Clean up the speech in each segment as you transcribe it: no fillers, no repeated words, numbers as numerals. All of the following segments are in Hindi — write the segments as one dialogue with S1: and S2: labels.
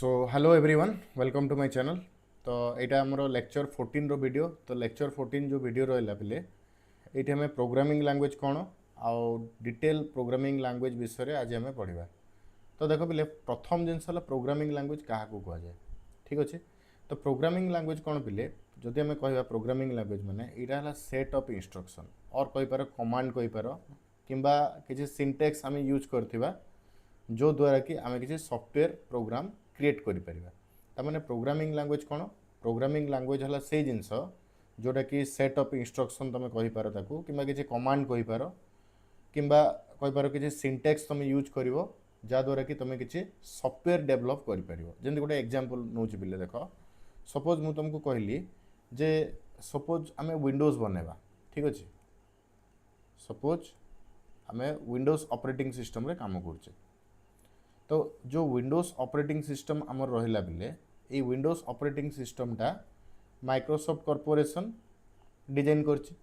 S1: So hello everyone welcome to my channel. तो यहाँ आमर लेक्चर 14 रो वीडियो। तो लेक्चर 14 जो वीडियो रहा पे ये आम प्रोग्रामिंग लैंग्वेज कौन आउ डिटेल प्रोग्रामिंग लैंग्वेज विषय आज आम पढ़ा। तो देख पे प्रथम जिनस प्रोग्रामिंग लैंग्वेज क्या कहुए ठीक अच्छे। तो प्रोग्रामिंग लैंग्वेज कौन पे जदि आम कह प्रोग्रामिंग लैंग्वेज माने यहाँ सेट ऑफ इंस्ट्रक्शन और कहींपार कमांड कहींपार किंबा किसी सिंटेक्स आम यूज करथिबा जो द्वारा कि आम किसी सॉफ्टवेयर प्रोग्राम क्रिएट करें। मैंने प्रोग्रामिंग लैंग्वेज कौन प्रोग्रामिंग लैंग्वेज है से जिनस जोटा कि सेट ऑफ इंस्ट्रक्शन तुम कहींपार कि किसी कमांड कहींपार किंबा कहींपार किसी सिंटेक्स तुम यूज कर जहाँद्वारा कि तुम किसी सॉफ्टवेयर डेवलप कर जमी गोटे एग्जांपल नौ पे देख सपोज मुझे तुमको कहली जे सपोज आम विंडोज बनवा ठीक अच्छे। सपोज आम विंडोज ऑपरेटिंग सिस्टम रे काम करछे। तो जो विंडोज ऑपरेटिंग सिस्टम आमर रहा बेले ये विंडोज ऑपरेटिंग सिस्टमटा माइक्रोसॉफ्ट कॉर्पोरेशन डिजाइन करछि।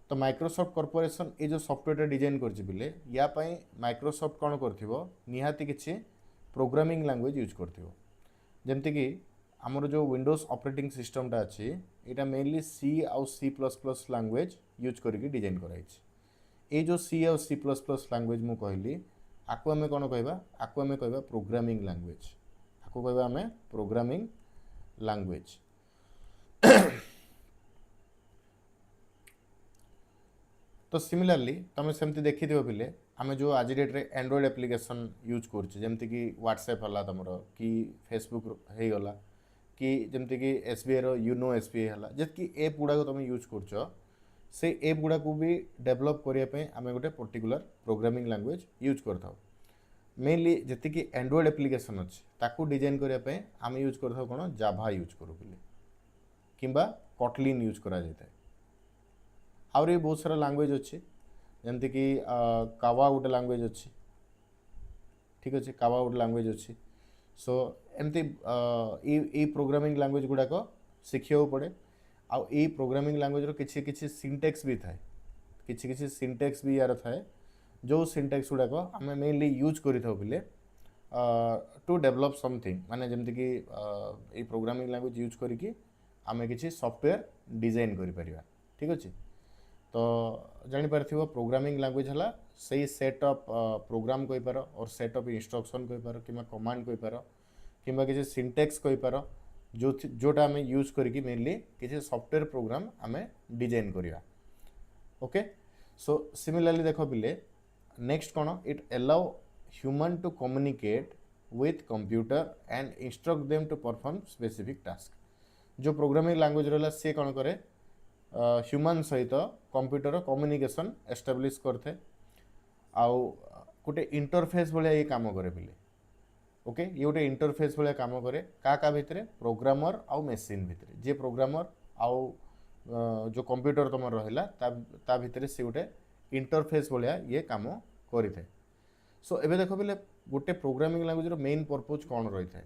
S1: तो माइक्रोसॉफ्ट कॉर्पोरेशन ये जो सॉफ्टवेयर डिजाइन करछि बेले या पई माइक्रोसॉफ्ट कौन करथिबो निहाती किछि प्रोग्रामिंग लैंग्वेज यूज करथिबो। जेमति कि आमर जो विंडोज ऑपरेटिंग सिस्टमटा अछि एटा मेनली सी आउ C plus plus language use करके डिजाइन कराइछि। ये जो सी आउ सी प्लस प्लस लैंग्वेज मु कहली आपको आम कौन कहवा आपको आम कहवा प्रोग्रामिंग लैंग्वेज आपको कहवा आम प्रोग्रामिंग लैंग्वेज। तो सिमिलरली तुम सेमती देखी पे आम जो आज डेट रे एंड्रॉइड एप्लिकेशन यूज करमती कि व्हाट्सएप है तुम कि फेसबुक हो गला कि जमती कि एसबीआई रो यूनो एसबीआई है जितकी एप गुड़ाक तुम यूज कर से एप गुड़ाक भी डेभलप करने आम गोटे पर्टिकुलर प्रोग्रामिंग लैंग्वेज यूज करता। मेनली जी एंड्रॉइड एप्लिकेशन अच्छे ताकू डिजाइन करने आम यूज करता कौन जाभा यूज करूँ किंबा कटलिन यूज करा जाता है। आउरी बहुत सारा लैंग्वेज अच्छे जमती कि कावा गोटे लैंग्वेज अच्छी ठीक अच्छे कावा गोटे लैंग्वेज अच्छी। सो एमती ये प्रोग्रामिंग लैंग्वेज गुड़ाक शिखा पड़े आउ ये प्रोग्रामिंग लैंग्वेज रो किछि किछि सिंटेक्स भी थाए किछि किछि सिंटेक्स भी यार थाए जो सिंटेक्स गुड़ाक आम मेनली यूज करें टू डेवलप समथिंग माने जमती कि ये प्रोग्रामिंग लैंग्वेज यूज करिकी आम किसी सॉफ्टवेयर डिजाइन करिपरिबा ठीक अच्छे। तो जापर प्रोग्रामिंग लैंग्वेज है से सेट ऑफ प्रोग्राम कहींपार और सेट ऑफ इंस्ट्रक्शन कहींपार कि कमांड कहींपार कि किसी सिंटेक्स कहींपार जो जोटा आम यूज करिकी मेनली किसी सॉफ्टवेयर प्रोग्राम आम डिजाइन करिया। ओके सो सिमिलरली देख पिले नेक्स्ट कौन it allow human to communicate with computer and instruct them to perform specific task. जो प्रोग्रामिंग लैंग्वेज रहा सी कौन करे ह्यूमन सहित कंप्यूटर कम्युनिकेशन एस्टाब्लिश करते आउ गोटे इंटरफेस भाया ये काम करे पिले। ओके ये गोटे इंटरफेस भाया काम करे का भितर प्रोग्रामर आउ मेसीन भितर जे प्रोग्रामर आउ जो कंप्यूटर तुम रहा भितर से गोटे इंटरफेस भाया ये काम करें। सो एबे देख पे गोटे प्रोग्रामिंग लैंग्वेज रो मेन पर्पज कौन रही है।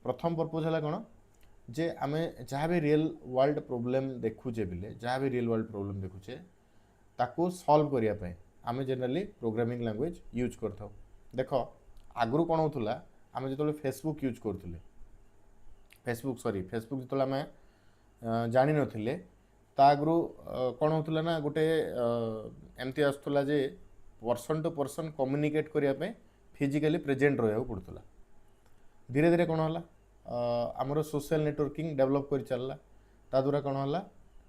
S1: प्रथम पर्पज है कौन जे आम जहाँ भी रियल वर्ल्ड प्रोब्लेम देखुचे बिले जहाँ भी रियल वर्ल्ड प्रोब्लेम देखुचे ताकू सॉल्व करने आम जनरली प्रोग्रामिंग लैंग्वेज यूज करता। देख आगु कौन होता आम जो फेसबुक यूज करूँ फेसबुक जो आम जानी नथिले ता आगु कौन होता ना गोटे एमती आसुला जे पर्सन टू पर्सन कम्युनिकेट करने फिजिकली प्रेजेंट रहा पड़ूला। धीरे धीरे कौन है आमर सोशल नेटवर्किंग डेवलप कर चलला ता द्वारा कौन है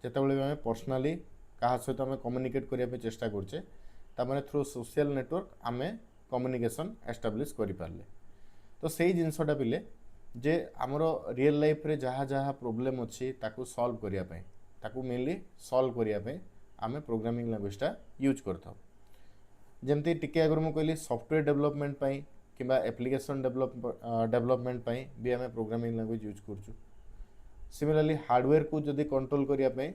S1: जिते आम पर्सनाली क्या सहित आम कम्युनिकेट करने चेष्टा करचे तार थ्रू सोशल नेटवर्क आम कम्युनिकेशन एस्टाब्लिश कर पारे। तो सही जिनसटा पिले जे आमर रियल लाइफ रे जहाँ जहाँ प्रोब्लेम अच्छी ताकू सॉल्व करने ताकू मेनली सॉल्व करने आम प्रोग्रामिंग लैंग्वेजटा यूज करता। जमती टिके आगर मुझे कहली सॉफ्टवेयर डेवलपमेंट कि एप्लिकेशन डेवलपमेंट भी आम प्रोग्रामिंग लैंग्वेज यूज करछु। सिमिलरली हार्डवेयर को जदि कंट्रोल करने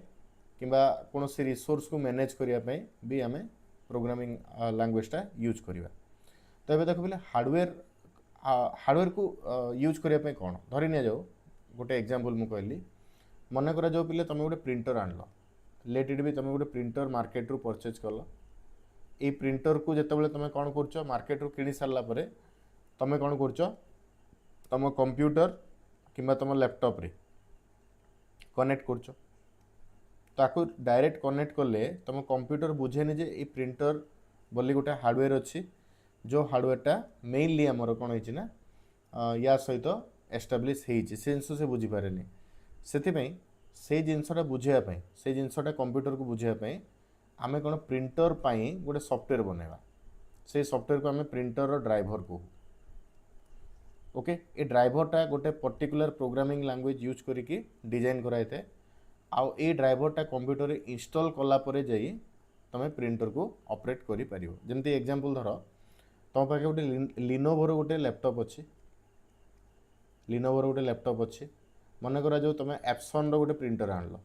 S1: कि कौन से रिसोर्स को मैनेज करने भी आम प्रोग्रामिंग लैंग्वेजटा यूज करवा। तो ये देख पे हार्डवेयर को यूज करने कौन धरी नि जाऊ गोटे एग्जांपल मुझे कहली मन करा जाऊ पे तुम गोटे प्रिंटर आनल लेट इट भी तुम गोटे प्रिंटर मार्केट रू परचेज कल ये प्रिंटर को जिते तुम कौन कर मार्केट रू कि सारापर तुम कौन कर तुम कंप्यूटर किंबा तुम लैपटॉप रे कनेक्ट करछ ताकू डायरेक्ट कनेक्ट कले तुम कंप्यूटर बुझेनि जे ये प्रिंटर बोली गोटे हार्डवेयर अच्छी जो हार्डवेयरटा मेनली आमर कौन होना या सहित एस्टाब्लीश से जिनस से बुझीपारे से जिनसटा बुझापी से जिनसटा कंप्यूटर को बुझापी आम कौन प्रिंटर पाई गोटे सॉफ्टवेयर बनवा से सॉफ्टवेयर को आम प्रिंटर ड्राइवर कहू ओके ये ड्राइवरटा गोटे पर्टिकुलर प्रोग्रामिंग लैंग्वेज यूज करके डिजाइन कराई थे आउ ए ड्राइवरटा कंप्यूटर इंस्टॉल कला परे जाई तुम प्रिंटर को ऑपरेट करि परिबो जेमती एग्जांपल धर तुम पाखे गोटे लिनोवोर गोटे लैपटॉप अच्छी लिनोवोर गोटे लैपटॉप अच्छी मन करा जो तुम एप्सन रो गोटे प्रिंटर आनलो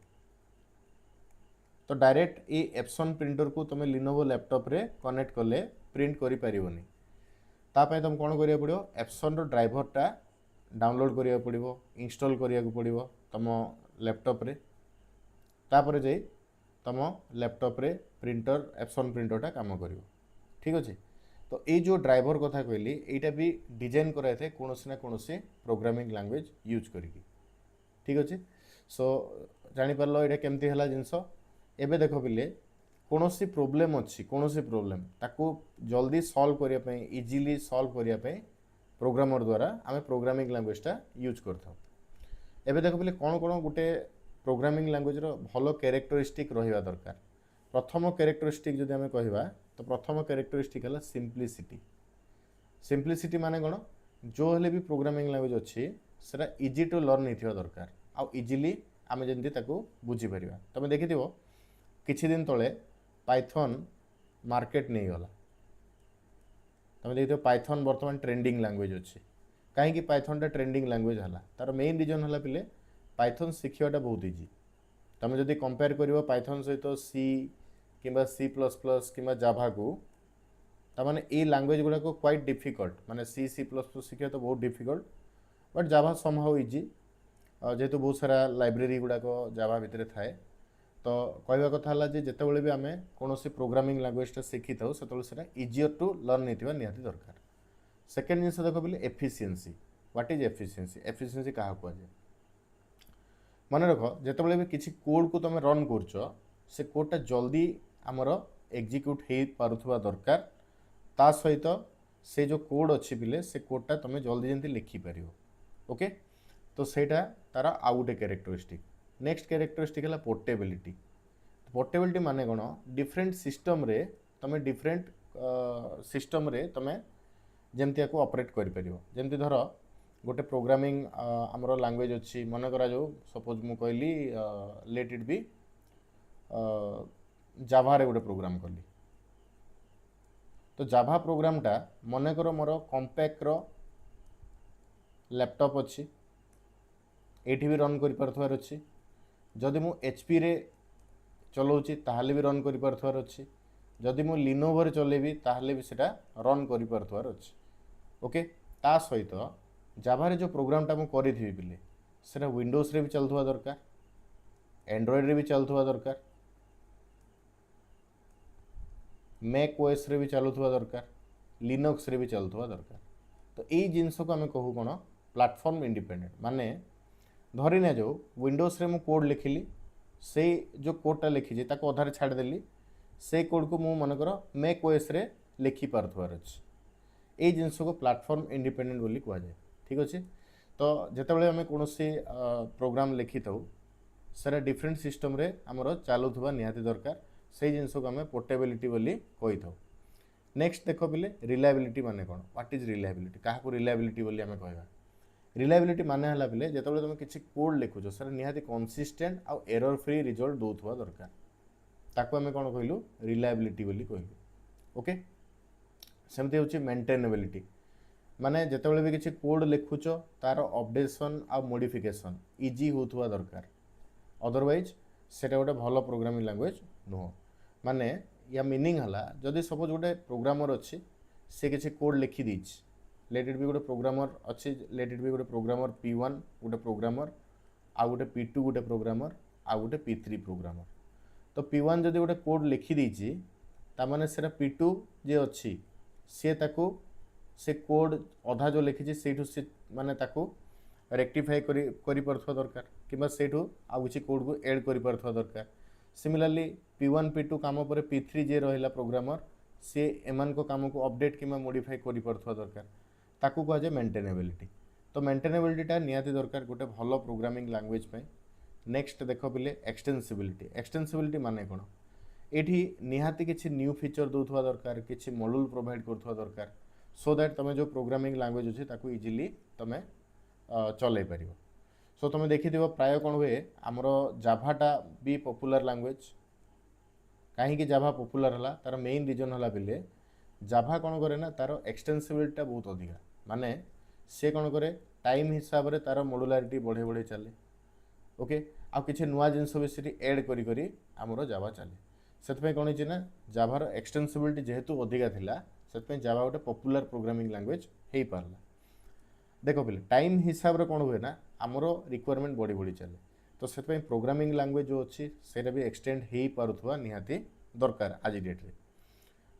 S1: तो डायरेक्ट ये एप्सन प्रिंटर को तुम लिनोवो लैपटॉप रे कनेक्ट कले प्रिंट करि परिबोनी तापाई तुम कौन करिया पड़िबो एप्सन रो ड्राइवरटा डाउनलोड करिया पड़िबो इंस्टॉल करिया पड़िबो तुम लैपटॉप रे तापर जाई तुम लैपटॉप रे प्रिंटर एप्सन प्रिंटरटा काम करिवो ठीक अच्छे तो ये जो ड्राइवर कथा कहली एटा भी डिजाइन कराए थे कौन ना कौन प्रोग्रामिंग लैंग्वेज यूज करिकी ठीक अच्छे सो जानीपार ये केमती है जिनस एवं देख पिले कौन प्रोब्लेम अच्छी कौन प्रोब्लेम ताकू जल्दी सॉल्व करने इजीली सॉल्व करने प्रोग्रामर द्वारा आम प्रोग्रामिंग लैंग्वेजटा यूज करता एवं देख पिले कौन कौन गोटे प्रोग्रामिंग लैंग्वेज भल कैरेक्टरिस्टिक रहा दरकार प्रथम कैरेक्टरिस्टिक जदि आम कहवा तो प्रथम कैरेक्टरिस्टिक है सिंप्लिसिटी सिंप्लिसिटी माने कौन जो हेले भी प्रोग्रामिंग लैंग्वेज अच्छी सेटा इजी टू लर्न होता दरकार आउ इजीली आम जमी बुझीपर तुम देखि किछि दिन तले पाइथन मार्केट नहीं गला तुम देखिए पाइथन बर्तमान ट्रेंडिंग लैंग्वेज अच्छी कहीं पाइथनटा ट्रेंडिंग लैंग्वेज है तार मेन रिजन है पिले पाइथन शिखाटा बहुत इजी तुम जदि कंपेयर कर पाइथन सहित सी किंबा सी प्लस प्लस कि जाभा को ताने ये लैंग्वेज गुड़ाक क्वाइट डिफिकल्ट माने सी सी प्लस प्लस शिखा तो बहुत डिफिकल्ट बट जाभा समहाउ इजी जेहेतु बहुत सारा लाइब्रेरी गुड़ाक जाभा भितर थाए तो कहवा कथा है जिते भी आम कौन प्रोग्रामिंग लैंग्वेजटा शिखी था से इजियर टू लर्न होता निहाती दरकार सेकेंड जिन देख बोले efficiency what is efficiency efficiency क्या कहुए मन रख जिते भी किसी कोड को तुम रन कर से कोडटा जल्दी आमर एग्जीक्यूट हो पारुथबा दरकार ता सहित से जो कोड अच्छी पिले से कोडटा तुम जल्दी जमी लिखिपर ओके तो सेटा तार आउ गोटे कैरेक्टरिस्टिक नेक्स्ट कैरेक्टरिस्टिक है पोर्टेबिलिटी पोर्टेबिलिटी माने कौन डिफरेंट सिस्टम रे तुम डिफरेंट सिस्टम रे तुम जमती को ऑपरेट कर जमती धर गोटे प्रोग्रामिंग आमर लैंग्वेज अच्छी मन करा जो सपोज मु कहली लेट इट बी जाभा रे गोटे प्रोग्राम कली तो जाभा प्रोग्रामटा मन कर मोर कम्पैक्ट लैपटॉप अच्छी एठी भी रन कर पारथवार अच्छी जदि मु एचपी रे चलाऊँगी ताहले भी रन कर पारथवार अच्छी जदि मु लिनोवो रे चलेबी ताहले भी सेटा रन कर पारथवार अच्छी ओके ता सहित जाभा रे जो प्रोग्रामटा मु करी थी पिले सेटा विंडोज रे भी चलथवा दरकार एंड्रॉइड रे भी चलथवा दरकार मैक ओएस रे भी चलुथवा दरकार लिनक्स रे भी चलुथवा दरकार तो यही जिनस को आम कहू कौन प्लेटफॉर्म इंडिपेंडेंट माने धरी ना जो विंडोज रे मु कोड लिखिली से जो कोडटा लिखी ताको अधारे छाड़देली से कोड को मु मनकर मैक ओएस रे लिखि पारथवार अच्छे यही जिनस को प्लेटफॉर्म इंडिपेंडेंट बोली कह जाए ठीक अच्छे तो जितेबाला आम कौन प्रोग्राम लिखि था सेटा डिफरेंट सिस्टम रे आमर चलुथवा निहाती दरकार से जिनस को आम पोर्टेबिलिटी बोली कही था नेक्स्ट देख पिले रिलायबिलिटी माने कौन व्हाट इज रिलायबिलिटी क्या रिलायबिलिटी बोली आम कहवा रिलायबिलिटी माने हला पिले जिते तुम किसी कोड लिखुच सर निहाती कंसिस्टेंट आउ एरर फ्री रिजल्ट दौथवा दरकार ताको आम कौन कहलु रिलायबिलिटी बोली कहलु ओके सेमती होची मेंटेनेबिलिटी माने जिते भी किसी कोड लिखुच तार अपडेशन आउ मॉडिफिकेशन इजी होथवा दरकार अदरवाइज सेटा गोटे भल प्रोग्रामिंग लैंग्वेज नुह माने या मीनिंग हला जदि सपोज गोटे प्रोग्रामर अच्छी से किसी कोड लिखी दीची लेट इट बी गोटे प्रोग्रामर अच्छी लेट इट बी गोटे प्रोग्रामर P1 गोटे प्रोग्रामर आ गोटे P2 गोटे प्रोग्रामर आ गोटे P3 प्रोग्रामर तो P1 जदि गोटे कोड लिखी दीची तामाने सेटा P2 जे अच्छी सी ताको से कोड अधा जो लिखी से माने ताकू रेक्टिफाई करी परथवा दरकार किबा सेठू आउ किछि कोड को ऐड करी परथवा दरकार। सिमिलरली P1 P2 काम पर P3 जे रहिला प्रोग्रामर से एमान को काम को अपडेट किबा मॉडिफाई करी परथवा दरकार ताकू कह जे मेंटेनेबिलिटी। तो मेंटेनेबिलिटीटा निहाती दरकार गोटे भल प्रोग्रामिंग लैंग्वेज पे। नेक्स्ट देख पिले एक्सटेंसिबिलिटी। एक्सटेंसिबिलिटी माने कोन एठी निहाती किछि न्यू फीचर दोथवा दरकार किछि मॉड्यूल प्रोवाइड करथवा दरकार सो दैट तमे जो प्रोग्रामिंग लैंग्वेज अछि ताकू इजीली तमे चलै परिबो। सो तुम देखिथिबो प्राय कोन हुए हमर जाभाटा भी पॉपुलर लैंग्वेज। कहीं जाभा पॉपुलर हला तार मेन रीजन हला बिले जाभा कोन करे ना तार एक्सटेंसिबिलिटी बहुत अधिका माने से कोन करे टाइम हिसाब रे तार मॉड्युलैरिटी बढ़े बढ़े चले। ओके आ किछि नुवा जिंस बेसी ऐड करी करी हमर जाभा चले सेतपे कोन छि ना जाभार एक्सटेंसिबिलिटी जेहेतु अधिका थिला सेतपे जाभा गोटे पॉपुलर प्रोग्रामिंग लैंग्वेज हेई पारला। देखो पिले टाइम हिसाब रे कोन हुए ना हमरो रिक्वायरमेंट बढ़ी बढ़ी चले तो सेतपे प्रोग्रामिंग लैंग्वेज जो अछि सेटा भी एक्सटेंड हेई पारुथवा निहाती दरकार आज डेट रे।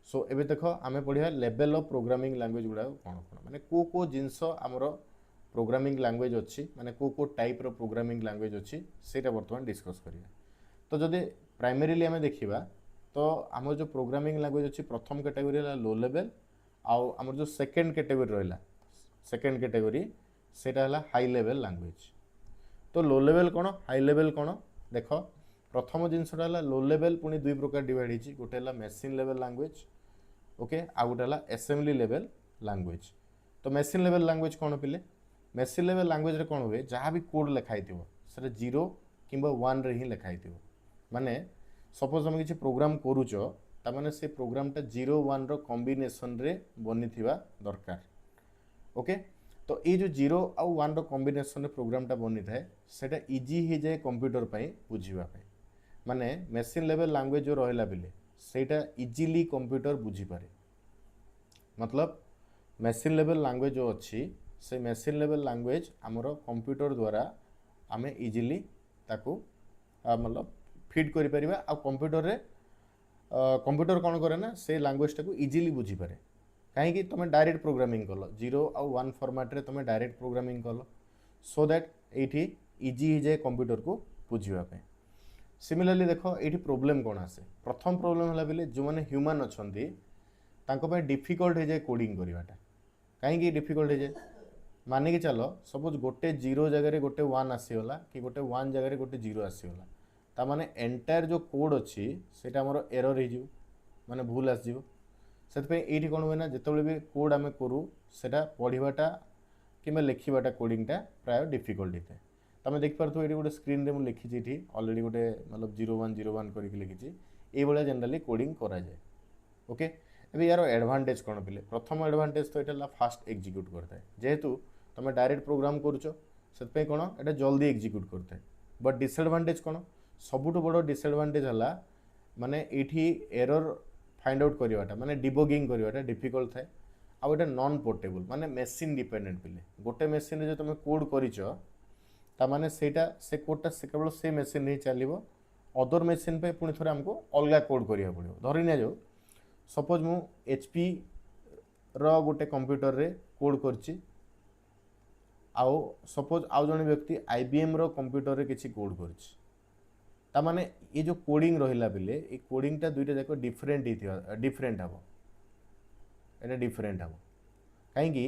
S1: सो एबे देखो आमे पढिया लेवल ऑफ प्रोग्रामिंग लैंग्वेज गुडा कोन कोन माने को जिंस हमरो प्रोग्रामिंग लैंग्वेज अच्छी माने को टाइप रो प्रोग्रामिंग लैंग्वेज अच्छी सेटा वर्तमान डिस्कस करिया। तो जदि प्राइमरीली आमे देखिबा तो हमर जो प्रोग्रामिंग लैंग्वेज अच्छी प्रथम कैटेगरी ला लो लेवल आउ हमर जो सेकंड कैटेगरी रहला सेकंड कैटेगरी सेटा हला हाई लेवल लैंग्वेज। तो लो लेवल कोन हाई लेवल कोन देखो प्रथम जिनसटा हला लो लेवल पुनी दुई प्रकार डिवाइड हिची गोटे हला मशीन लेवल लैंग्वेज ओके आ गोटे हला असेंबली लेवल लैंग्वेज। तो मशीन लेवल लैंग्वेज कोन पिले मशीन लेवल लैंग्वेज रे कोन हुए जहाँ भी कोड लिखाई थिबो सेटा 0 किंबा 1 रे ही लिखाई थिबो माने सपोज हम किछि प्रोग्राम करूचो ता माने से प्रोग्रामटा 0 1 रो कॉम्बिनेशन रे बनि थिबा दरकार। ओके तो ये जो 0 आउ 1 रो कॉम्बिनेशन रे प्रोग्रामटा बनि थाए सेटा इजी ही जाए कंप्यूटर पई बुझिबा पई माने मशीन लेवल लैंग्वेज जो रहला बिले सेटा इजीली कंप्यूटर बुझी पारे। मतलब मशीन लेवल लैंग्वेज जो अच्छी से मशीन लेवल लैंग्वेज आमर कंप्यूटर द्वारा आमे इजीली ताकू मतलब फीड करि परिबा आ कंप्यूटर रे कंप्यूटर कोन करे ना से लैंग्वेज टाकू इजीली बुझी पारे। कहीं कि तुम डायरेक्ट प्रोग्रामिंग कल 0 आउ 1 फॉर्मेट रे तुम डायरेक्ट प्रोग्रामिंग कल सो दैट एठी इजी ही जाए कंप्यूटर को बुझिबा पे। सिमिलरली देखो एठी प्रॉब्लम कोन आसे प्रथम प्रॉब्लम हला बिले जो माने ह्यूमन अछंती तांको पे डिफिकल्ट हे जाए कोडिंग करिवाटा। कहीं कि डिफिकल्ट हे जाए माने कि चलो सपोज गोटे 0 जगह गोटे 1 आसीगला कि गोटे 1 जगह गोटे 0 आसीगला ता माने एंटायर जो कोड अच्छी सेटा हमर एरर हे जिवो माने भूल आस जिवो। सेतपे एठी कोन होय ना जेतबेले भी कोड आमे करू सेटा पढिबाटा किबा लिखिबाटा कोडिंगटा प्राय डिफिकल्ट हेते। तमे देख पारथो एठी गोटे स्क्रीन रे मु लिखि छि एठी ऑलरेडी गोटे मतलब 0101 करिक लिखि छि ए बळा जनरली कोडिंग करा जाय। ओके एबे यार एडवांटेज कोन पिले प्रथम एडवांटेज तो एटा फास्ट एग्जीक्यूट करता है जेहेतु तुम डायरेक्ट प्रोग्राम करूछ से कौन एटा जल्दी एग्जीक्यूट करता है। बट डिसएडवांटेज कौन सबुठ बड़ डिसएडवांटेज है माने एठी एरर फाइंड आउट करवाटा माने डिबगिंग करवाटा डिफिकल्ट थाए आउ एटा नॉन पोर्टेबल माने मशीन डिपेंडेंट पिले गोटे मशीन रे जो तुम कोड करिछ ता माने सेटा से कोडटा से केवल से मशीन रे चलिबो अदर मशीन पे पुनी थोरे हमको अलगा कोड करिया पड़िबो। धरि ना जो सपोज मु HP रो गोटे कंप्यूटर रे कोड करछि आउ सपोज आउ जने व्यक्ति IBM रो कंप्यूटर रे किछि कोड करछि ता माने ये जो कोडिंग रहिला बिले ए कोडिंगटा दुइटा जाको डिफरेंट ही डिफरेंट हबो एटा डिफरेंट हबो काहे कि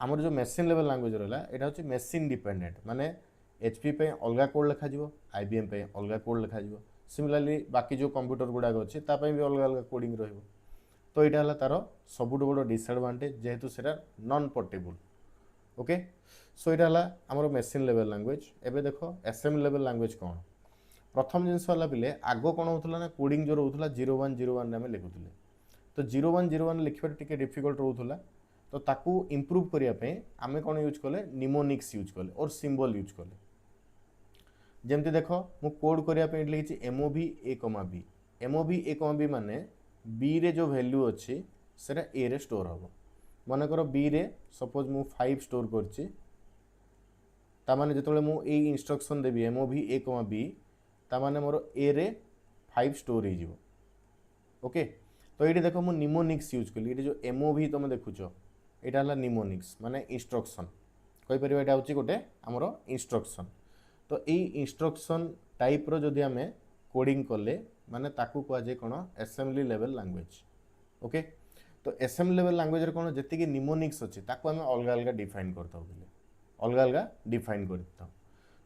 S1: हमर जो मशीन लेवल लैंग्वेज रहला एटा होछि मशीन डिपेंडेंट माने HP पे अलगा कोड लिखा जिवो IBM पे अलगा कोड लिखा जिवो। सिमिलरली बाकी जो कंप्यूटर गुडा अछि ता पे भी अलगा अलगा कोडिंग रहइबो। तो एटा हला तारो सबुठ बड़ डिसएडवांटेज जेहेतु सेटा नॉन पोर्टेबल। ओके सो एटा हला हमर मशीन लेवल लैंग्वेज। एबे देखो असेंबली लेवल लैंग्वेज कोन प्रथम जिनस हला बिले आगो कोन होतला ना कोडिंग जो रहउतला 0101 रे हम लिखुतले तो 0101 लिखबा टिके डिफिकल्ट रहउतला तो ताकू इंप्रूव करिया पे आमे कोन यूज कले निमोनिक्स यूज कले और सिंबल यूज कले। जेमति देखो मु कोड करिया पे लिखि MOV A,B MOV A,B माने B रे जो वैल्यू अछि सेटा A रे स्टोर हबो। माने करो B रे सपोज मु 5 स्टोर करछि ता माने जेतले मु ए इंस्ट्रक्शन देबी MOV A,B ता माने मोर A रे 5 स्टोर ही जिवो। ओके तो ये देखो मु निमोनिक्स यूज कली ये जो MOV तुम देखुच एटा हला निमोनिक्स माने इंस्ट्रक्शन कहि परिबा एटा होची गोटे हमर इंस्ट्रक्शन। तो यही इंस्ट्रक्शन टाइप रो जदि आमे कोडिंग कले माने ताकू कह जाय कोन असेंबली लेवल लैंग्वेज। ओके, तो असेंबली लेवल लैंग्वेज रे कोन जति कि निमोनिक्स अछि ताकू आमे अलग अलग डिफाइन करताउ बिले अलग अलग डिफाइन करताउ।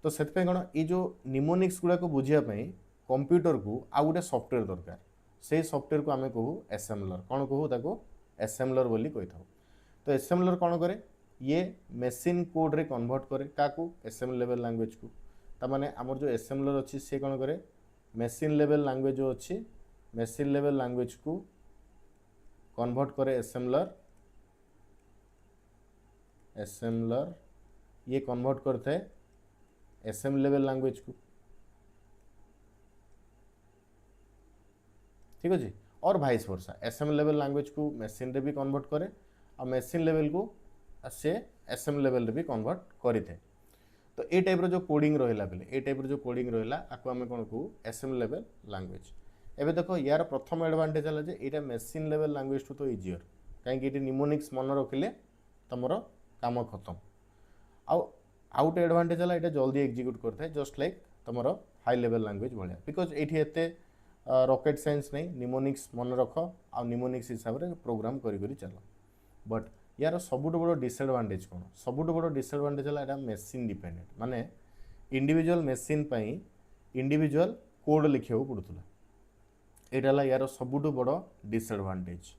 S1: तो सेत पे कोन ई जो निमोनिक्स गुडा को बुझिया पई कंप्यूटर को आ गोटे सॉफ्टवेयर दरकार। से सॉफ्टवेयर को आमे कहू असेंबलर। कोन कहू ताको असेंबलर बोली कहिथाउ। तो असेंबलर कोन करे ये मशीन कोड रे कन्वर्ट करे काकू असेंबली लेवल लैंग्वेज को। ता माने हमर जो असेंबलर अछि से कोन करे मशीन लेवल लैंग्वेज जो अछि मशीन लेवल लैंग्वेज को कन्वर्ट करे असेंबलर। असेंबलर ये कन्वर्ट करते हैं असेंबली लेवल लैंग्वेज को। ठीक अछि। और vice versa assembly level language को मशीन रे भी कन्वर्ट करे और मशीन लेवल को से असेंबली लेवल रे भी कन्वर्ट करिथे। तो ए टाइप रो जो कोडिंग रहिला बेले ए टाइप रो जो कोडिंग रहिला आको हमें कोन को असेंबली लेवल लैंग्वेज। एबे देखो यार प्रथम एडवांटेज हला जे एटा मशीन लेवल लैंग्वेज टू तो इजियर काहे कि एटी निमोनिक्स मन रखिले तमरो काम खत्म। आउट एडवांटेज हला एटा जल्दी एग्जीक्यूट करथे जस्ट लाइक तमरो हाई लेवल लैंग्वेज भलिया बिकॉज एठी एते रॉकेट साइंस नहीं निमोनिक्स मन रख आ निमोनिक्स हिसाब रे प्रोग्राम करी करी चलो। बट यार सबुठ बड़ डिसएडवांटेज कौन सबुठ बड़ डिसएडवांटेज है एटा मशीन डिपेंडेंट माने इंडिविजुअल मशीन पई इंडिविजुअल कोड लिखियो पड़ुतला। एटा यार सबुठ बड़ डिसएडवांटेज।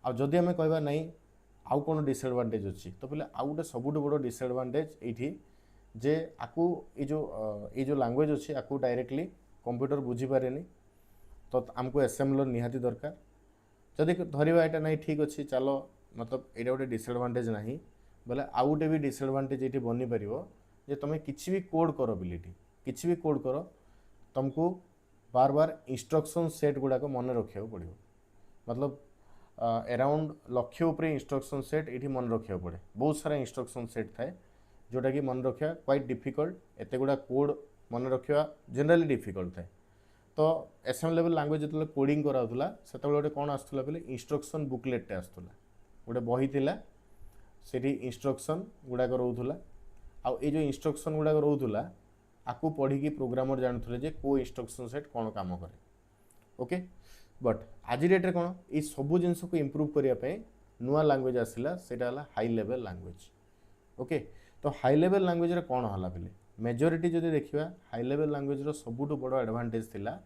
S1: आ जदि हमें कहबा नहीं आउ कौन डिसएडवांटेज अच्छी तो पहले आउ गोटे सबुठ बड़ डिसएडवांटेज ये जे आकू ये जो लैंग्वेज अच्छी आकू डायरेक्टली कंप्यूटर बुझी पारे तो आमको असेंबलर निहाती दरकार। जदि धरिबा एटा नहीं ठीक अच्छी चलो मतलब ये गोटे डिसएडवांटेज ना बोले आउ गोटे भी डिसएडवांटेज ये बनी पार जे तुम किसी भी कोड कर बिलिटी किसी भी कोड कर तुमको बार बार इंस्ट्रक्शन सेट गुड़ाक मन रखा पड़ो। मतलब अराउंड लक्ष्य उपरे इंस्ट्रक्शन सेट ये मन रखा पड़े बहुत सारा इंस्ट्रक्शन सेट थाए जोटा कि मन रखा क्वाइट डिफिकल्ट एत गुड़ा कोड मन रखा जनरली डिफिकल्ट थाए। तो असेंबली लेवल लैंग्वेज जो कोडिंग कराउला से गोटे कौन आसुला बोले इंस्ट्रक्शन बुकलेट आसुला गोटे बही थिला सेठी इंस्ट्रक्शन गुड़ाक रोला आ जो इंस्ट्रक्शन गुड़ाक रोला आकू पढ़ी प्रोग्रामर जानते जे को इंस्ट्रक्शन सेट कौन काम करे। ओके, बट आज डेट रे कौन ये सब जिन को इम्प्रूव करने नुआ लैंग्वेज आसला सेटा हाई लेवल लैंग्वेज। ओके, तो हाई लेवल लैंग्वेज रे कौन हला बेले मेजोरिटी जदि देखिबा हाई लेवल लैंग्वेज रो सबुठ बड़ एडवांटेज थिला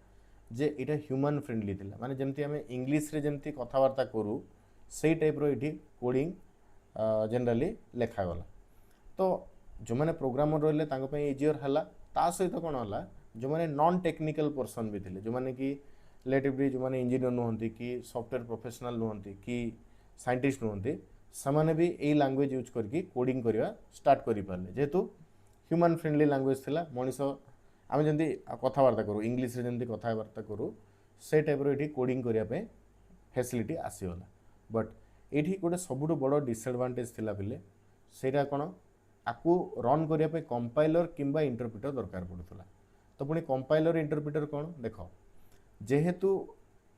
S1: जे इटा ह्यूमन फ्रेंडली थिला माने जेमती हमें इंग्लिश रे जेमती कथावार्ता करू से टाइप रो इठी कोडिंग जनरली लेखा गला। तो जो मैंने प्रोग्रामर रहिले तांको पे इजियर हला ता सहित कौन हला जो मैंने नॉन टेक्निकल पर्सन भी थिले जो मैंने कि रिलेटिवली जो मैंने इंजीनियर नुहंती कि सॉफ्टवेयर प्रोफेशनल नुहंती कि साइंटिस्ट नुहंती समाने भी यही लैंग्वेज यूज करके कोडिंग करवा स्टार्ट करि पारले जेहेतु ह्यूमन फ्रेंडली लैंग्वेज थिला मनीष आम जमी कथबार्ता करूँ इंग्लीश रे जमी कथबार्ता करूँ से टाइप रो कोडिंग करने फैसिलिटी आसीगला। बट ये गोटे सबुठ बड़ डिसएडवांटेज थिला बेले सेटा कौन आपको रन करने कंपाइलर किंबा इंटरप्रिटर दरकार पड़ूला। तो पुणी कंपाइलर इंटरप्रिटर कौन देख जेहेतु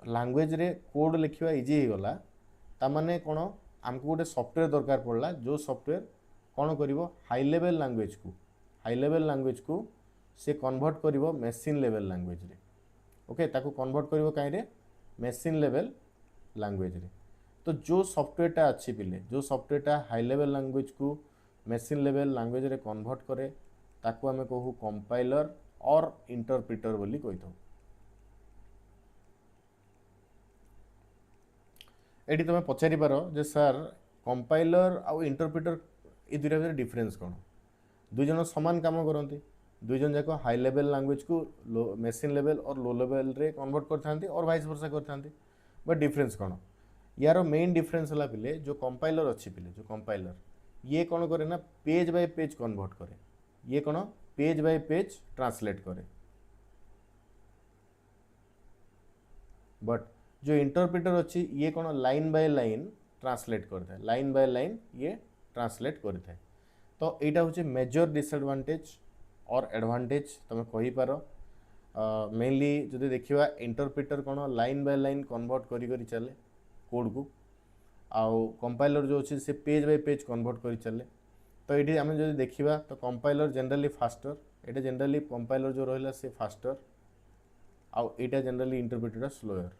S1: लैंग्वेज रे कोड लिखा इजी हो गला तामाने कौन आमको गोटे सॉफ्टवेयर दरकार पड़ला जो सॉफ्टवेयर कौन कर हाई लेवल लैंग्वेज को से कन्वर्ट करिवो मशीन लेवल लैंग्वेज रे। ओके, ताको कन्वर्ट करिवो काई रे मशीन लेवल लैंग्वेज रे। तो जो सॉफ्टवेयरटा अच्छी पिले जो सॉफ्टवेयरटा हाई लेवल लैंग्वेज को मशीन लेवल लैंग्वेज रे कन्वर्ट करे ताको आमे कहू कंपाइलर और इंटरप्रिटर बोली कहिथौ। एटी तुम पचारि पार जे सर कंपाइलर आउ इंटरप्रिटर ये दुईटा भीतर डिफरेंस कौन दुई जन समान काम करते दुई जन जाक हाई लेवल लैंग्वेज को मशीन लेवल और लो लेवल रे कन्वर्ट करते और वाइस वर्सा करते। बट डिफरेंस कौन यार मेन डिफरेंस है पिले जो कंपाइलर अच्छी पिले जो कंपाइलर ये कौन करे ना पेज बाय पेज कन्वर्ट करे ये कौन पेज बाय पेज ट्रांसलेट करे। बट जो इंटरप्रिटर अच्छी ये कौन लाइन बाय लाइन ट्रांसलेट करता है लाइन बाय लाइन ये ट्रांसलेट करता है। तो यहाँ हूँ मेजर डिसएडवांटेज और एडवांटेज तुम कहींपार मेनली जदि देखा इंटरप्रिटर कौन लाइन बाय लाइन कन्वर्ट करी चले कोड को आउ कंपाइलर जो अच्छे से पेज बाय पेज कन्वर्ट करी चले। तो ये आम जो देखा तो कंपाइलर जनरली फास्टर, ये जनरली कंपाइलर जो रहा सी फास्टर, आउ यहाँ जनरली इंटरप्रेटर स्लोयर।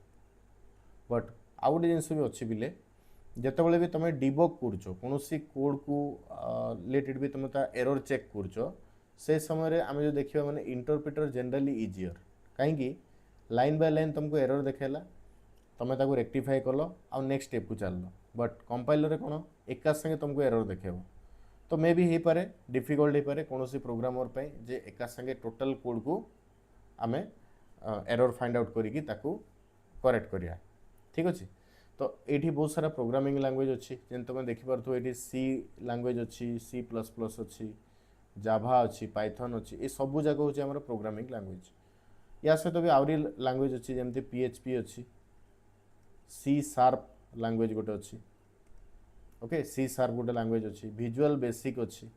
S1: बट आउ गोटे जिनस भी अच्छी पिले जितेबाला भी तुम डिबग कर कौन कोड को रिलेटेड भी तुम एरर चेक कर से समय आम जो देखा माने इंटरप्रेटर जनरली इजियर कहीं लाइन बाय लाइन तुमको एरर देखेला तुम ताको रेक्टिफाई कल आउ नेक्स्ट स्टेप को चल। बट कंपाइलर कौन एका संगे तुमको एरर देखेब तो मे भी हो पारे डिफिकल्ट हो पारे कौन प्रोग्रामर पे जे एका संगे टोटल कोड को आमे एरर फाइंड आउट करिकी ताको करेक्ट करिया। ठीक अच्छे। तो ये बहुत सारा प्रोग्रामिंग लैंग्वेज अच्छी जेन तुम देखिपो ये सी लैंग्वेज अच्छी, सी प्लस प्लस अच्छी, जाभा अच्छी, पाइथन अच्छी, ये सब जगह हूँ आम प्रोग्रामिंग लैंग्वेज। या सहित भी आहरी लैंग्वेज अच्छी जमती PHP अच्छी, सी शार्प लैंग्वेज गोटे अच्छी। ओके, सी शार्प गोटे लैंग्वेज अच्छी, विजुअल बेसिक अच्छी,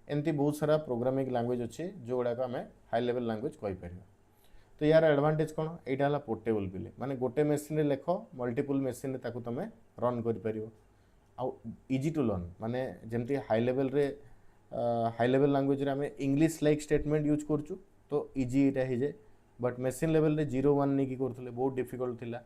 S1: एमती बहुत सारा प्रोग्रामिंग लैंग्वेज अच्छी जो गुड़ाक आम हाई लेवल लैंग्वेज कहीपर। तो यार एडवांटेज कौन, यहाँ है पोर्टेबल पिले माने गोटे मेसीन लेख मल्टीपल मेसीन तुम रन कर आउ इजी टू लर्न माने जमती हाई लेवल रे हाई लेवल लैंग्वेज रे आम इंग्लिश लाइक स्टेटमेंट यूज करचु तो इजी यहाँ हो जाए। बट मेसीन लेवल रे 0-1 नहीं करते बहुत डिफिकल्ट थिला।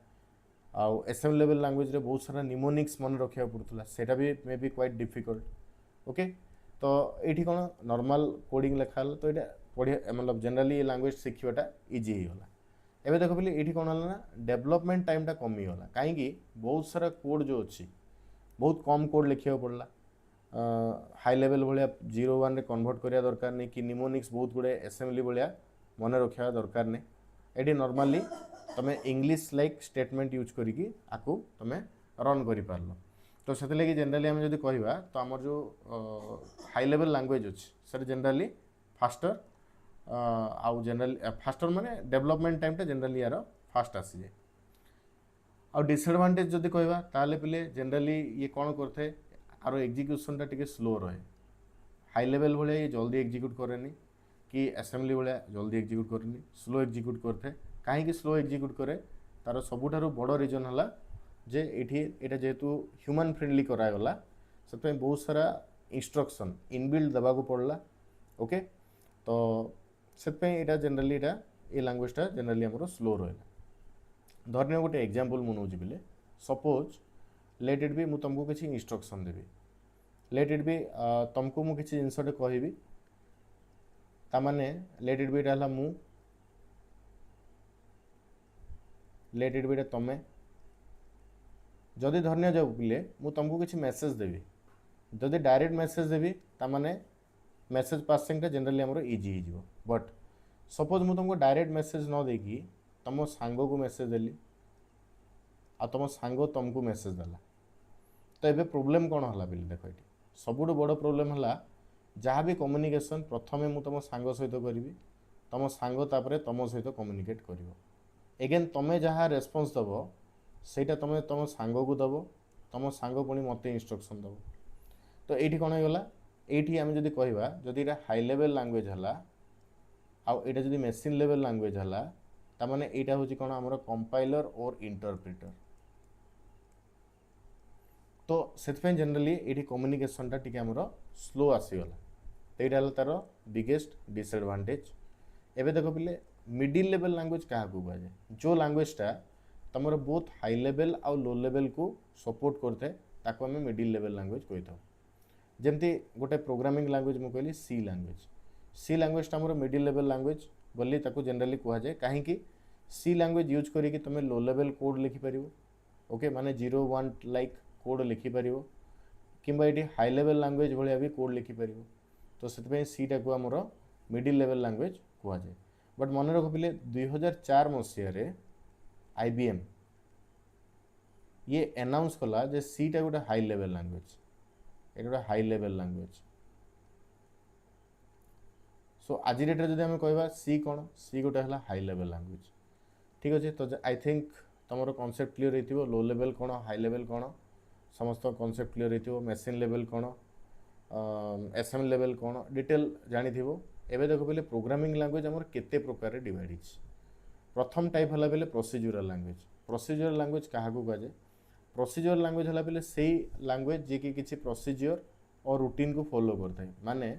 S1: आउ एसएम लेवल लैंग्वेज रे बहुत सारा निमोनिक्स मन रखा पड़ता सेटा भी may be quite difficult. Okay, तो ये कौन नॉर्मल कोडिंग लिखा तो ये पढ़िया मतलब जनरली ये लैंग्वेज शिखाटा इजी होगा। एवं देख बोले ये कौन है ना डेवलपमेंट टाइमटा कमीगला कहीं बहुत सारा कोड जो अच्छी बहुत कम कोड लिखा पड़ला। हाई लेवल भाया 0-1 रे कन्वर्ट करिया दरकार नहीं कि निमोनिक्स बहुत गुड़े एसेम्बली भाया मन रखा दरकार नहीं। ये नॉर्मली तुम इंग्लिश लाइक स्टेटमेंट यूज करिकी आकु तुम रन कर पार्ल। तो से लगी जनरली आम जब कह तो आम जो हाई लेवल लैंग्वेज अच्छी सर जनरली फास्टर आउ जनरली फास्टर माने डेवलपमेंट टाइमटा जनरली यार फास्ट आसी जाए। आउ डिसएडवांटेज जदि कहवा ताले पिले जनरली ये कौन करते आरो एग्जीक्यूशनटा टिके स्लो रहे। हाई लेवल भाया ये जल्दी एग्जीक्यूट करेनि कि असेंबली भाया जल्दी एग्जीक्यूट करेनि, स्लो एग्जीक्यूट करते। कहीं स्लो एग्जीक्यूट करे तार सबुठारु बड़ रीजन है जे ये जेहेतु ह्यूमन फ्रेंडली करागला से बहुत सारा इंस्ट्रक्शन इनबिल्ड देवा पड़ला। ओके, तो से जनरली ये लैंग्वेजटा जनरली आमर स्लो रहा। धरने गोटे एग्जांपल मु नौजी बिले सपोज लेट इट बी मु तुमको किसी instruction Devi let it be तुमको मु किसी जिनसटे कहबी तामाने लेट इट बी है मु लेट इट बी तमें जदि धरने जाऊ पिले मु तुमको किसी मेसेज देवी जदि डायरेक्ट मेसेज देवी तामाने मेसेज पासिंग जनरली आमर इजी हो। बट सपोज मु तुमको डायरेक्ट मेसेज न देकी तुम सांग को मेसेज देली आ तुम सांग तुमको मेसेज देला तो ये प्रोब्लेम कौन है बोले देख ये सबुठ बड़ प्रोब्लेम है जहाँ भी कम्युनिकेशन प्रथमे मु तुम सांग सहित करी तुम सांग तापर तुम सहित कम्युनिकेट कर एगेन तुम्हें जहाँ रेस्पॉन्स दब सेटा तुम तुम सांग को दब तुम सांग पुणी मत इंस्ट्रक्शन दब। तो ये कौन होगा ये आम जब कहवा जदि हाई लेवल लैंग्वेज है आउ एटा जदि मेसीन लेवल लैंग्वेज है तामाने एटा होची कौन आमर कंपाइलर और इंटरप्रेटर। तो से जनरली ये कम्युनिकेशनटा टी आमर स्लो आसीगला तो यहाँ तार बिगेस्ट डिसएडवांटेज। एवं देख पिले मिडिल लेवल लैंग्वेज क्या कहुए जो लैंग्वेजटा तुम बहुत हाई लेवल आउ लो लेवल को सपोर्ट करते ताको आम मिडिल लेवल लैंग्वेज कही था। जमती गोटे प्रोग्रामिंग लैंग्वेज मुझे कहली सी लैंग्वेजटा आमर मिडिल लेवल लैंग्वेज बोली ताको जनरली कहुए कहीं सी लैंग्वेज यूज करी तुम लो लेवल कोड लिखिपर। ओके, माने 0-1 लाइक कोड लिखिपर किंबा ये हाई लेवल लैंग्वेज भाया भी कोड लिखिपर। तो से सीटा को आमर मिडिल लेवल लैंग्वेज कहुए। बट मन रख पिले 2004 मसीह IBM ये अनाउंस कला जे सीटा गोटे हाई लेवल लैंग्वेज ये गोटे हाई लेवल लैंग्वेज। सो आज डेट जब आम कह सी कौन सी गोटे है हाई लेवल लैंग्वेज। ठीक अच्छे। तो आई थिंक तुम कॉन्सेप्ट क्लियर हो लो लेवल कौन हाई लेवल कौन समस्त कॉन्सेप्ट क्लियर हो मेसीन लेवल कौन एसएम लेवल कौन डिटेल जानी एवं देख पे प्रोग्रामिंग लैंग्वेज आमर केते प्रकार डिवाइड। प्रथम टाइप है बेले प्रोसीजरल लैंग्वेज। प्रोसीजरल लैंग्वेज क्या कहुए प्रोसीजरल लैंग्वेज है बेले से लैंग्वेज जी कि किसी प्रोसीजर और रूटीन को फॉलो करता है माने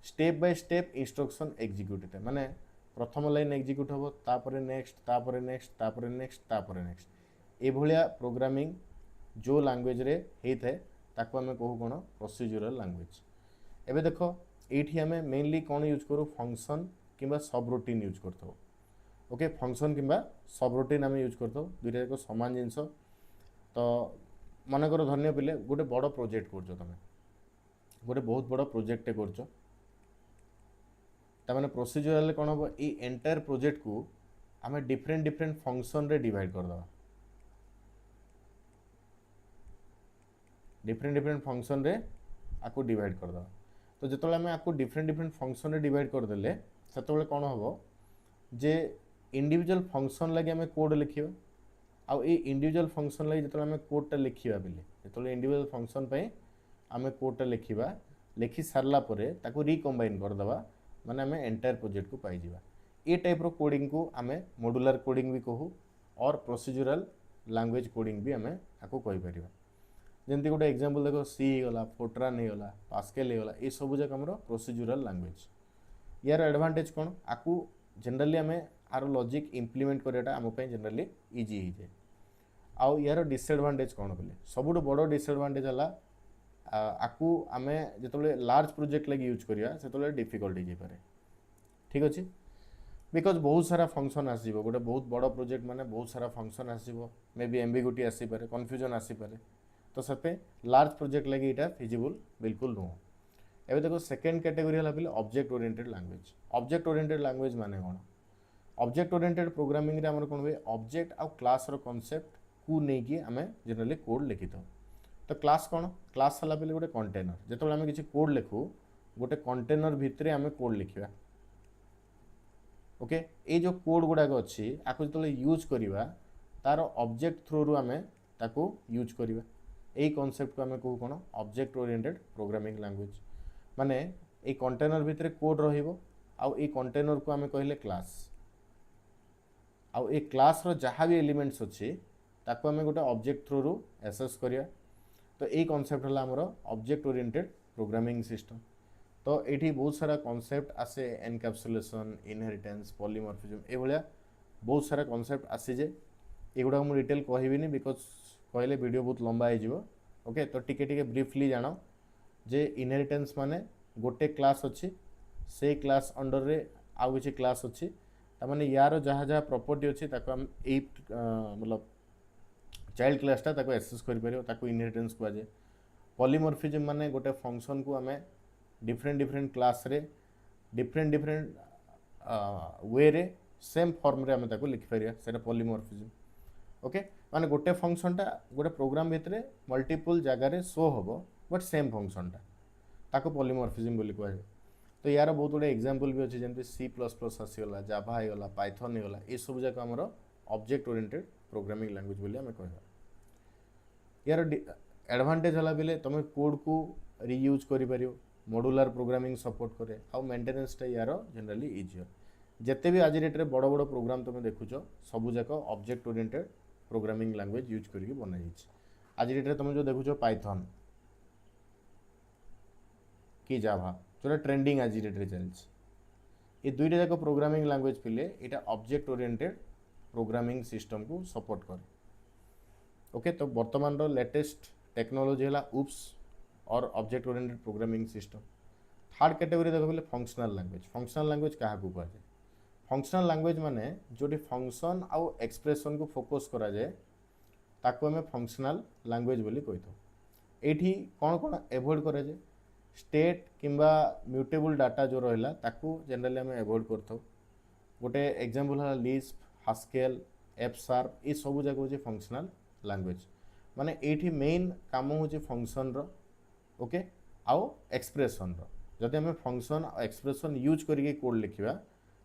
S1: step by step instruction execute होता है माने प्रथम लाइन एग्जीक्यूट हम तापर नेक्स्ट तापर नेक्स्ट तापर नेक्स्ट तापर नेक्स्ट ए भलिया प्रोग्रामिंग जो लैंग्वेज रे होता है ताको आम कहू कौन प्रोसीजरल लैंग्वेज। एबे देखो ये आम मेनली कौन यूज करूँ फंक्शन किंबा सब रूटीन यूज करते ओके फंक्शन किंबा सब रूटीन आम यूज करते दुईटा जाक सामान जिनस। तो मनकर धन्य पिले गोटे बड़ प्रोजेक्ट कर तुम गोटे बहुत बड़ प्रोजेक्ट कर ताने प्रोसीजरल कौन हम ये एंटायर प्रोजेक्ट को आम डिफरेंट डिफरेंट फंक्शन रे डिवाइड करदे डिफरेंट डिफरेंट फंक्शन रे आपको डिवाइड करदे। तो जो आम आपको डिफरेंट डिफरेंट फंक्शन रे डिवाइड करदे से कौन हम जे इंडिविजुअल फंक्शन लगे आम कोड लिखा आउ ये इंडिविजुअल फंक्शन लगे जो आम कोडटा लिखा बेले जो इंडिविजुअल फंक्शन पे आम कोडटा लिखा लिखि सारा ताको रिकम्बाइन करदे माने आम एंटायर प्रोजेक्ट को पाइबा। ये टाइप रो कोडिंग को आम मॉड्यूलर कोडिंग भी कहू और प्रोसीजरल लैंग्वेज कोडिंग भी आम आपको कहीपर। जमती गोटे एग्जांपल देखो सी गला फोर्ट्रान होगा पास्केल होगा ये सब जाक आम प्रोसीजरल लैंग्वेज। यार एडवांटेज कौन आपको जनरली आम आर लॉजिक इम्प्लीमेंट कराटा आम जनरली इजी हो जाए। आउ यार डिसएडवांटेज कौन बोले सबुठ बड़ डिसएडवांटेज है आपको आम जो लार्ज प्रोजेक्ट लगे यूज करिया से डिफिकल्ट हो जाए ठीक अच्छे बिकज बहुत सारा फंक्शन आसो गोटे बहुत बड़ प्रोजेक्ट माने बहुत सारा फंक्शन आसो मे बी एम्बिग्यूटी आसीपे कन्फ्यूजन आसीपे तो से लार्ज प्रोजेक्ट लगे यहाँ फिजिबल बिल्कुल नुह। एवं देखो सेकेंड कैटेगरी है object oriented language. Object oriented language माने कौन ऑब्जेक्ट ओरिएंटेड प्रोग्रामिंग रे हमर कौन हुए ऑब्जेक्ट आउ क्लास रो कांसेप्ट को लेकिन आम जनरली कोड लिखि था। तो क्लास कौन क्लास है गोटे कंटेनर जो आम किसी कोड लिखू गोटे कंटेनर भितर आम कोड लिखा ओके ये जो कोड गुड़ाक अच्छी आपको जो यूज करवा तार ऑब्जेक्ट थ्रू रू आम ताको यूज करवा यही कॉन्सेप्ट को आम कहू कौन ऑब्जेक्ट ओरिएंटेड प्रोग्रामिंग लैंग्वेज। माने ये कंटेनर भितर कोड रहिबो आउ ये कंटेनर को आम कहले क्लास आउ ये क्लास रो जहाँ भी एलिमेंट्स अच्छी ताको आम गोटे ऑब्जेक्ट थ्रू रू एक्सेस करिया। तो यही कॉन्सेप्ट है आमर ऑब्जेक्ट ओरिएंटेड प्रोग्रामिंग सिस्टम। तो ये बहुत सारा कॉन्सेप्ट आसे एनकैप्सुलेशन इनहेरिटेंस पॉलीमॉर्फिज्म ये भाया बहुत सारा कॉन्सेप्ट आसीजे एगुड़ा मुझे डिटेल कहबी बिकज कहले वीडियो बहुत लंबा हो ओके। तो टिके ब्रीफली जान जे इनहेरिटेंस माने गोटे क्लास अच्छी से क्लास अंडर रे आउ किसी क्लास अच्छी तामाने यार जहाँ जहाँ प्रॉपर्टी अच्छी ताको हम मतलब चाइल्ड क्लासटा ताको एक्सेस कर इनहेरिटेंस कहुए। पॉलीमॉर्फिज्म माने गोटे फंक्शन को आम डिफरेंट डिफरेंट क्लास रे डिफरेंट डिफरेंट वे रे सेम फॉर्म रे आम ताको लिखिपर से पॉलीमॉर्फिज्म ओके। माने गोटे फंक्शनटा गोटे प्रोग्राम भितर मल्टीपल जगार शो हम बट सेम फंक्शनटा ताको पॉलीमॉर्फिज्म बोली कहुए। तो यार बहुत गुड़े एग्जांपल भी अच्छे जमी C++ आसीगला जावा होगा पाइथन होगा ये सब जाक आमर ऑब्जेक्ट ओरिएंटेड प्रोग्रामिंग लैंग्वेज बोली आम कह। यार एडवांटेज है बेले तुम कोड को रियूज कर मॉड्यूलर प्रोग्रामिंग सपोर्ट करे आउ मेंटेनेंसटा यार जनरली इजी जिते भी आज डेट रे बड़ बड़ प्रोग्राम तुम देखुच सबू जाक object oriented programming language use करके बनाई। आज डेट रे तुम जो देखुच पाइथन कि जावा जो ट्रेंडिंग आज डेट रे चलछि ये दुईटा जाक प्रोग्रामिंग लैंग्वेज पिले यहाँ ऑब्जेक्ट ओरिएंटेड प्रोग्रामिंग सिस्टम को सपोर्ट करे ओके। तो वर्तमान रो लेटेस्ट टेक्नोलॉजी है UPS और object oriented programming system. Third category देख बोले फंक्शनल लैंग्वेज। फंक्शनल लैंग्वेज क्या कहुए फंक्शनल लैंग्वेज माने जोटी फंक्शन आउ एक्सप्रेशन को फोकस करा जाए ताको हमें फंक्शनल लैंग्वेज बोली कही था। ये कौन कौन एवॉइड करा जाए स्टेट किंबा म्यूटेबल डाटा जो रहा ताको जनरली आम एवॉइड कर गोटे एग्जांपल है लिस्प हास्केल F#, ये सब जाक हूँ फंक्शनल लैंग्वेज। माने ये मेन काम हूँ फंक्शन रो ओके आउ एक्सप्रेशन रो जदि आम फंक्शन और एक्सप्रेशन यूज करके कोड लिखा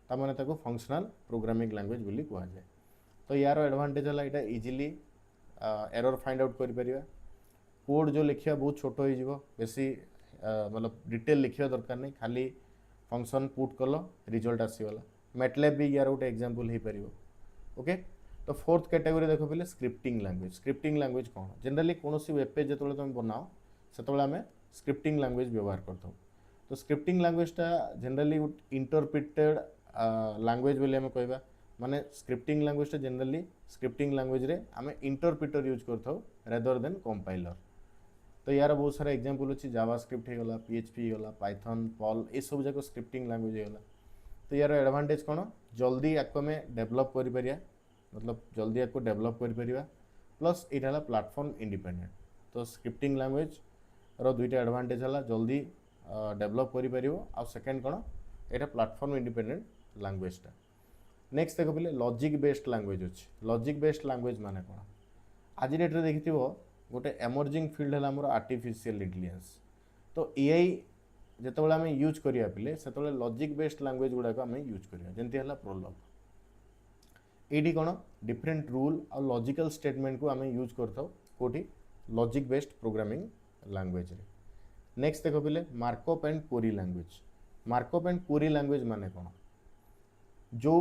S1: तामाने ताको फंक्शनल प्रोग्रामिंग लैंग्वेज बोली कहुए। तो यार एडवांटेज है यहाँ इजिली एरर फाइंड आउट कर कोड जो लिखा बहुत छोट हो बेसी मतलब डिटेल लिखा दरकार नहीं खाली फंक्शन पुट कल रिजल्ट आसीगला। मैटलैब भी यार गोटे एग्जांपल हो पार ओके। तो फोर्थ कैटेगरी देख पे स्क्रिप्टिंग लैंग्वेज। स्क्रिप्टिंग लैंग्वेज कौन जनरली कौन वेब पेज जो तुम बनाओ से आम स्क्रिप्टिंग लैंग्वेज व्यवहार करथौ। तो स्क्रिप्टिंग लैंग्वेजटा जनरली इंटरप्रिटेड लैंग्वेज बोली आम कहवा माने स्क्रिप्टिंग लैंग्वेजटा जनरली स्क्रिप्टिंग लैंग्वेज रे आम इंटरप्रिटर यूज करथौ रेदर देन कंपाइलर। तो यार बहुत सारा एग्जांपल अच्छी जावास्क्रिप्ट हो गला, पीएचपी हो गला, पाइथन, पर्ल ये सब जाक स्क्रिप्टिंग लैंग्वेज हो गला। तो यार एडवांटेज कौन जल्दी आपको आम डेभलप कर मतलब जल्दी आपको डेभलप कर प्लस ये प्लेटफॉर्म इंडिपेंडेंट। तो स्क्रिप्टिंग लैंग्वेज रो दुईटा एडवांटेज है जल्दी डेभलप कर सेकेंड कौन ये प्लेटफॉर्म इंडिपेंडेंट लैंग्वेजटा। नेक्स्ट देख पे लॉजिक बेस्ड लैंग्वेज अच्छे। लॉजिक बेस्ड लैंग्वेज माने कौन आज डेट रे देखि गोटे एमर्जिंग फील्ड है आमर आर्टिफिशियल इंटेलिजेंस। तो एआई जिते आम यूज करिया पिले से लॉजिक बेस्ड लैंग्वेज गुड़ाक आम यूज करिया जेमती है प्रोलॉग। एडी कौन डिफरेंट रूल और लॉजिकल स्टेटमेंट को आम यूज करथाउ कोठी लॉजिक बेस्ड प्रोग्रामिंग लैंग्वेज रे। नेक्स्ट देख पे markup and query language. Markup and query language माने कौन जो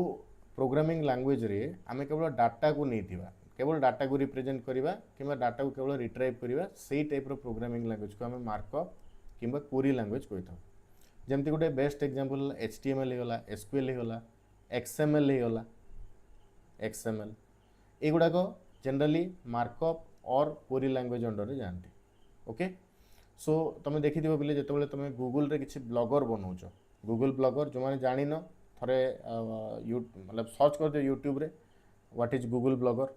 S1: प्रोग्रामिंग लैंग्वेज रे आम केवल डाटा को नहीं केवल डाटा को रिप्रेजेंट करवा कि डाटा को केवल रिट्राइव करवा से टाइप प्रोग्रामिंग लैंग्वेज को आम मार्कअप कि क्वेरी लैंग्वेज कही था। जमती गोटे बेस्ट एग्जांपल HTML होगा, SQL होगा, XML होगा। XML एगुड़ाक जनरली मार्कअप और क्वेरी लैंग्वेज अंडर रे जाती। ओके सो तुम देखी पे जो तुम गूगल रे किसी ब्लॉगर बनाऊच गूगल ब्लॉगर जो मैंने जान थे मतलब सर्च कर दियो यूट्यूब रे what is Google blogger.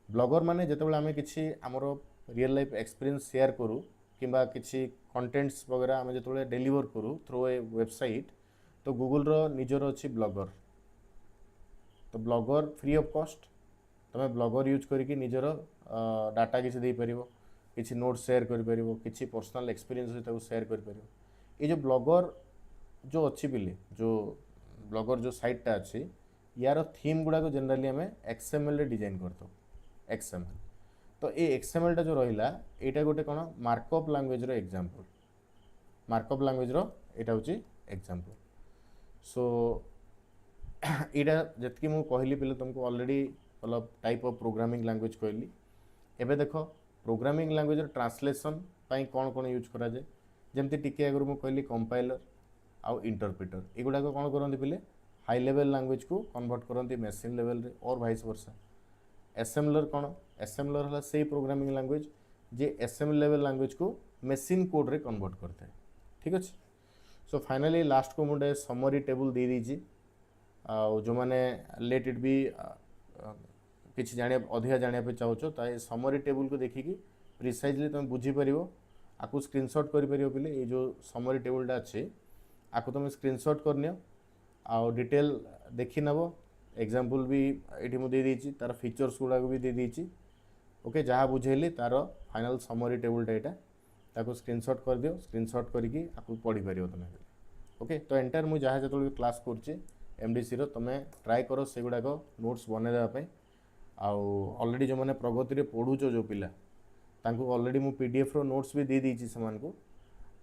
S1: Blogger माने जिते आम कि आमर रियल लाइफ एक्सपीरियंस शेयर करूँ किंबा किसी कंटेंट्स वगैरह आम जो डेलीवर करूँ थ्रू ए वेबसाइट तो गूगल रो निजर अच्छी ब्लॉगर। तो ब्लॉगर फ्री ऑफ कॉस्ट तुम ब्लॉगर यूज करके निजर डाटा किसी दे पार किसी नोट्स शेयर कर किसी पर्सनल एक्सपीरियंस शेयर कर ये जो ब्लॉगर जो अच्छी पिले जो ब्लॉगर जो साइटा अच्छी यार थीम गुड़ाक जनरली आम XML रे डिजाइन करता XML। तो ये XML टा जो रहा यहाँ गोटे कौन मार्कअप लैंग्वेज रो एग्जांपल। मार्कअप लैंग्वेज रो यहाँ हूँ एग्जांपल। सो यहाँ जी मुझे कहली पे तुमको ऑलरेडी मतलब टाइप ऑफ प्रोग्रामिंग लैंग्वेज कहली। एबे देख प्रोग्रामिंग लैंग्वेज ट्रांसलेशन पाई कौन कौन यूज करा जाए जमती टिके आगु मुझे कहली कंपाइलर आउ इंटरप्रिटर एगुड़ाक कौन करते पे हाई लेवल लैंग्वेज को कन्वर्ट करते मशीन लेवल रे और वाइस वर्सा। एसेम्बलर कौन एसेम्बलर है से प्रोग्रामिंग लैंग्वेज जे एसेम्बली लेवल लैंग्वेज को मशीन कोड रे कन्वर्ट करते हैं। ठीक अच्छे सो फाइनली लास्ट को मुझे समरी टेबल दे दीजिए जो मैंने लेट इट भी किसी जाने अधिका जानापे चाहो तो समरी टेबल को देखिकी प्रिसाइजली तुम बुझीपर आपको स्क्रीनशॉट कर पे ये जो समरी टेबलटा अच्छे आपको तुम स्क्रीनशॉट करनी आउ डिटेल देखी नब एग्जांपल भी ये मुझे दे तार फीचर्स गुड़ाक भी दे दी। ओके जहाँ बुझेली तार फाइनल समरी टेबलटा यहाँ ताको स्क्रीनशॉट कर दियो स्क्रीनशॉट करके आपको पढ़ी पार तुम। ओके तो एंटायर मुझे जहाँ जो क्लास कर MDC रो तुम ट्राए कर से गुड़ाक नोट्स बनईदेवाई ऑलरेडी जो मैंने प्रगति रे पढ़ुच जो पिला तांको ऑलरेडी मु PDF रो नोट्स भी दे दी से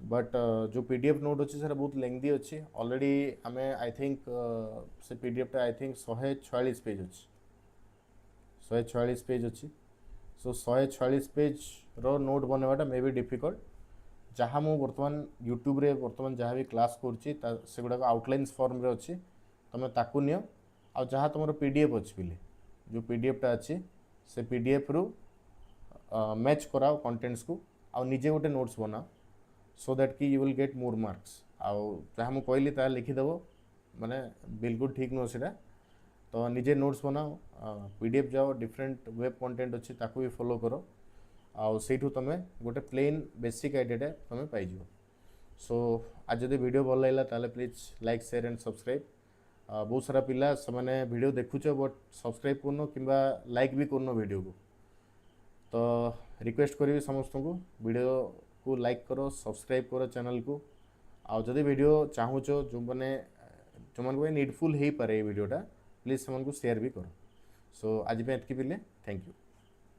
S1: बट जो PDF नोट अच्छी सर बहुत लेंथी अच्छी ऑलरेडी आम आई थिंक से PDF टा आई थिंक 146 पेज अच्छी 146 पेज अच्छी। सो 146 पेज रो नोट बनवाटा मे बी डिफिकल्ट जहाँ मु बर्तमान यूट्यूब रे बर्तमान जहाँ भी क्लास कर गुड़ाक आउटलाइन्स फॉर्म रे अच्छी तुम ताकू नियो आ जहाँ तुम PDF अच्छी पिले जो PDF टा अच्छी से PDF रु मैच कराओ कंटेंट्स को आ निजे गोटे नोट्स बनाओ सो दैट कि you will get more marks आउ जहाँ मुझे कहली ता लिखिदेव माने बिल्कुल ठीक नुह से तो निजे नोट्स बनाओ PDF जाओ डिफरेंट वेब कंटेंट अच्छी ताकू भी फॉलो करो आउ सेठू तुम गोटे प्लेन बेसिक आइडिया तुम पाइज। सो आज जब वीडियो भल लगा ताले please like share and subscribe. बहुत सारा पिला से वीडियो देखुच बट सब्सक्राइब करनो कि लाइक भी करनो वीडियो को तो रिक्वेस्ट करी समस्त को वीडियो को लाइक करो सब्सक्राइब करो चैनल को आउ जदि वीडियो चाहूच जो मैंने जो मन नीडफुल हो पारे वीडियोटा प्लीज से शेयर भी करो। सो आज पे एतकी पिले थैंक यू।